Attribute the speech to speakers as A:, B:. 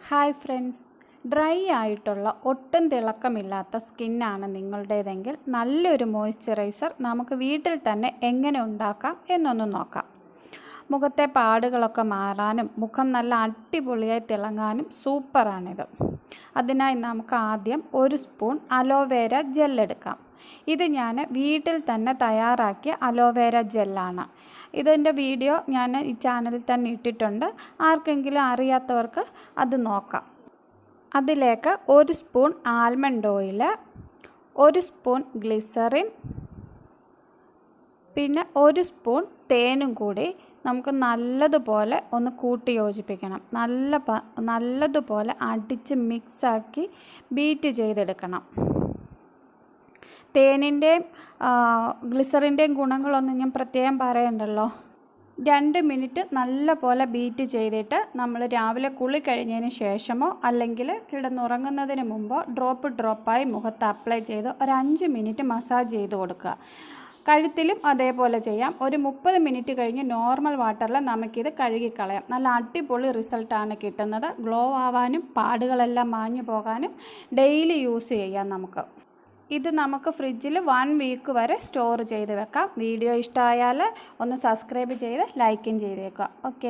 A: Hi friends, dry ആയിട്ടുള്ള ഒട്ടും തിളക്കമില്ലാത്ത സ്കിന്നാണ് നിങ്ങളുടേതെങ്കിൽ നല്ലൊരു മോയ്സ്ചറൈസർ നമുക്ക് വീട്ടിൽ തന്നെ എങ്ങനെ ഉണ്ടാക്കാം എന്നൊന്ന് നോക്കാം. മുഖത്തെ പാടുകളൊക്കെ മാറാനും മുഖം നല്ല അടിപൊളിയായി തിളങ്ങാനും സൂപ്പറാണിത്. അതിനായി നമുക്ക് ആദ്യം 1 സ്പൂൺ അലോവേര ജെൽ എടുക്കാം. ഇത് ഞാൻ വീട്ടിൽ തന്നെ തയ്യാറാക്കിയ അലോവേര ജെല്ലാണ്. ഇതിൻ്റെ വീഡിയോ ഞാൻ ഈ ചാനലിൽ തന്നെ ഇട്ടിട്ടുണ്ട്. ആർക്കെങ്കിലും അറിയാത്തവർക്ക് അത് നോക്കാം. അതിലേക്ക് 1 spoon almond oil, 1 spoon glycerin, പിന്നെ 1 സ്പൂൺ തേനും കൂടി നമുക്ക് നല്ലതുപോലെ ഒന്ന് കൂട്ടി യോജിപ്പിക്കണം. നല്ലതുപോലെ അടിച്ച് മിക്സാക്കി ബീറ്റ് ചെയ്തെടുക്കണം. തേനിൻ്റെയും ഗ്ലിസറിൻ്റെയും ഗുണങ്ങളൊന്നും ഞാൻ പ്രത്യേകം പറയണ്ടല്ലോ. 2 മിനിറ്റ് നല്ലപോലെ ബീറ്റ് ചെയ്തിട്ട് നമ്മൾ രാവിലെ കുളി കഴിഞ്ഞതിന് ശേഷമോ അല്ലെങ്കിൽ കിടന്നുറങ്ങുന്നതിന് മുമ്പോ ഡ്രോപ്പായി മുഖത്ത് അപ്ലൈ ചെയ്ത് ഒരു 5 മിനിറ്റ് മസാജ് ചെയ്ത് കൊടുക്കുക. കഴുത്തിലും അതേപോലെ ചെയ്യാം. ഒരു 30 മിനിറ്റ് കഴിഞ്ഞ് നോർമൽ വാട്ടറിൽ നമുക്കിത് കഴുകിക്കളയാം. നല്ല അടിപൊളി റിസൾട്ടാണ് കിട്ടുന്നത്. ഗ്ലോ ആവാനും പാടുകളെല്ലാം മാഞ്ഞു പോകാനും ഡെയിലി യൂസ് ചെയ്യാം നമുക്ക്. ഇത് നമുക്ക് ഫ്രിഡ്ജിൽ 1 വീക്ക് വരെ സ്റ്റോർ ചെയ്ത് വെക്കാം. വീഡിയോ ഇഷ്ടമായാൽ ഒന്ന് സബ്സ്ക്രൈബ് ചെയ്ത് ലൈക്കും ചെയ്തേക്കുക. ഓക്കെ.